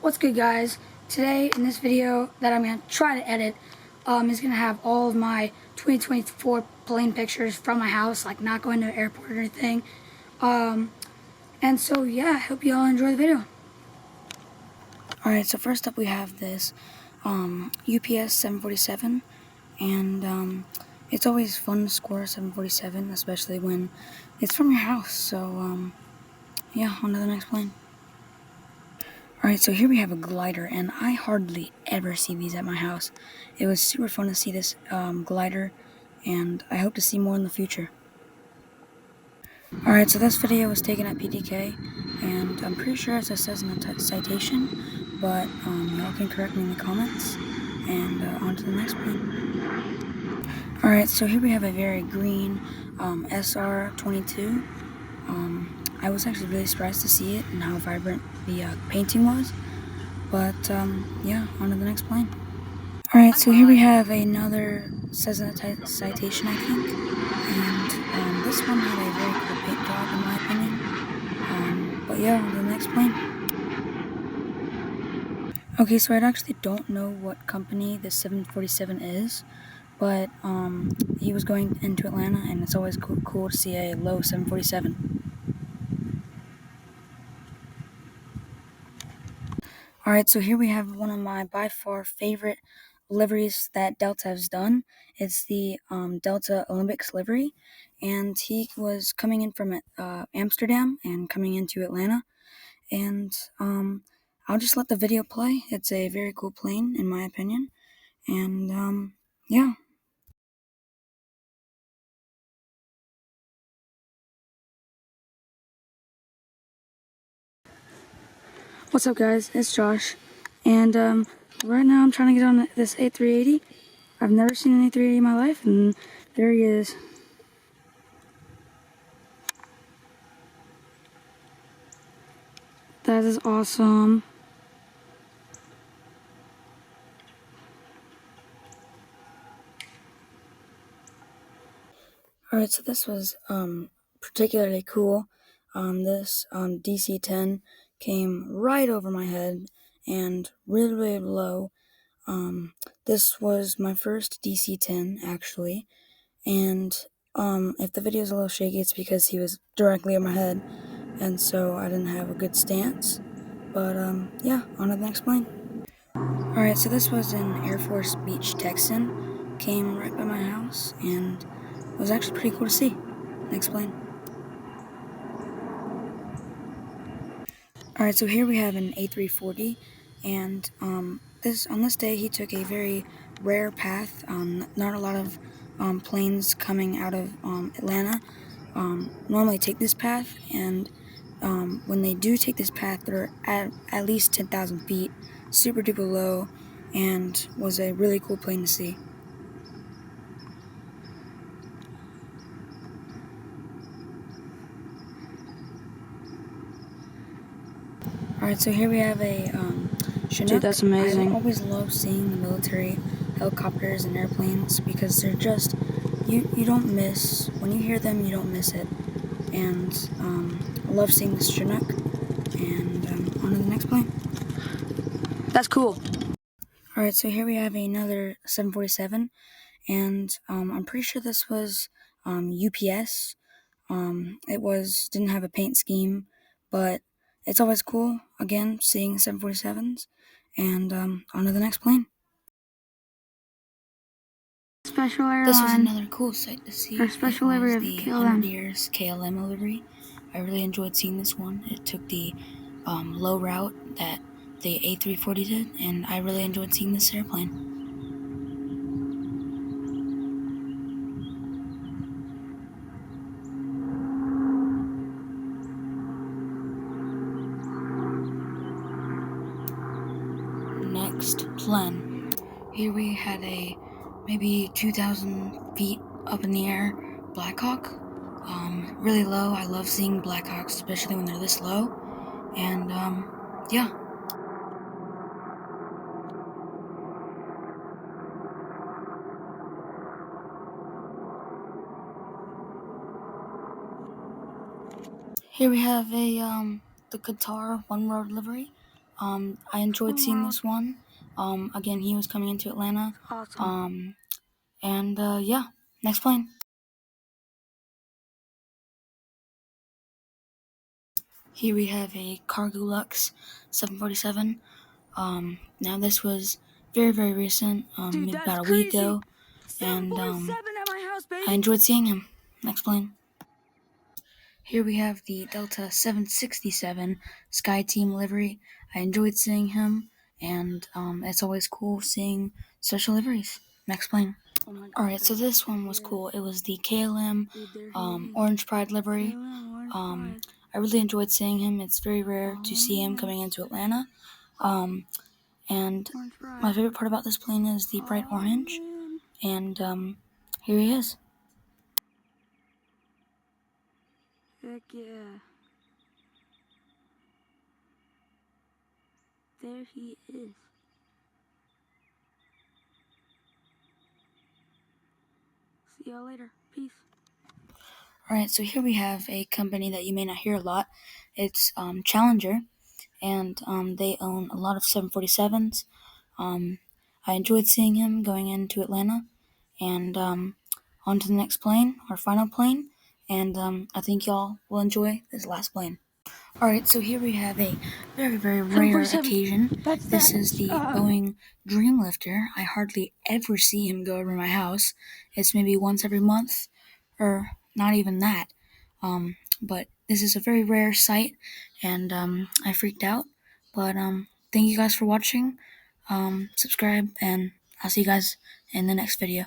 What's good, guys? Today in this video that I'm going to try to edit is going to have all of my 2024 plane pictures from my house, like not going to the airport or anything. And so yeah, I hope you all enjoy the video. Alright, so first up we have this UPS 747, and it's always fun to score a 747, especially when it's from your house. So yeah, on to the next plane. Alright, so here we have a glider, and I hardly ever see these at my house. It was super fun to see this glider, and I hope to see more in the future. Alright, so this video was taken at PTK, and I'm pretty sure it says in the citation, but y'all can correct me in the comments, and on to the next plane. Alright, so here we have a very green SR-22. I was actually really surprised to see it and how vibrant the painting was. But yeah, on to the next plane. Alright, so here we have another Cessna citation, I think. And this one had a very cool paint job in my opinion. But yeah, on to the next plane. Okay, so I actually don't know what company the 747 is, but he was going into Atlanta, and it's always cool to see a low 747. Alright, so here we have one of my by far favorite liveries that Delta has done. It's the Delta Olympics livery, and he was coming in from Amsterdam and coming into Atlanta, and I'll just let the video play. It's a very cool plane in my opinion, and yeah. What's up, guys? It's Josh, and right now I'm trying to get on this A380. I've never seen an A380 in my life, and there he is. That is awesome. Alright, so this was particularly cool. This DC-10 came right over my head and really low. This was my first DC-10 actually, and if the video is a little shaky, it's because he was directly over my head, and so I didn't have a good stance. But yeah, on to the next plane. Alright, so this was an Air Force Beach Texan. Came right by my house, and it was actually pretty cool to see. Next plane. Alright, so here we have an A340, and on this day he took a very rare path. Not a lot of planes coming out of Atlanta normally take this path, and when they do take this path, they're at least 10,000 feet, super duper low, and was a really cool plane to see. Alright, so here we have a Chinook. Dude, that's amazing. I always love seeing the military helicopters and airplanes because they're just, you don't miss, when you hear them, you don't miss it. And I love seeing this Chinook, and on to the next plane. That's cool. Alright, so here we have another 747, and I'm pretty sure this was UPS. It didn't have a paint scheme, but it's always cool, again, seeing 747s, and on to the next plane. Special airline. This was another cool sight to see. Our special livery of the 100 years KLM livery. I really enjoyed seeing this one. It took the low route that the A340 did, and I really enjoyed seeing this airplane. Next plane. Here we had a maybe 2,000 feet up in the air Blackhawk. Really low. I love seeing Blackhawks, especially when they're this low. And yeah. Here we have a the Qatar one road livery. I enjoyed seeing this one. Again, he was coming into Atlanta. Awesome. Yeah, next plane. Here we have a Cargo Lux 747. Now this was very, very recent, Dude, maybe that's about a week crazy. ago, and 747 at my house, baby. I enjoyed seeing him. Next plane. Here we have the Delta 767 Sky Team livery. I enjoyed seeing him, and it's always cool seeing such liveries. Next plane. Oh my God, Alright, so guys, this one there was he cool. is. It was the KLM Dude, there he is. Orange Pride livery. KLM Orange Pride. I really enjoyed seeing him. It's very rare to Oh, see him man. coming into Atlanta. And Orange Pride. my favorite part about this plane is the bright orange. Man. And here he is. Heck yeah. There he is. See y'all later. Peace. Alright, so here we have a company that you may not hear a lot. It's Challenger, and they own a lot of 747s. I enjoyed seeing him going into Atlanta, and on to the next plane, our final plane, and I think y'all will enjoy this last plane. Alright, so here we have a very, very rare 747. occasion. That's This that. is the Boeing Dreamlifter. I hardly ever see him go over my house. It's maybe once every month, or not even that. But this is a very rare sight, and I freaked out. But thank you guys for watching. Subscribe, and I'll see you guys in the next video.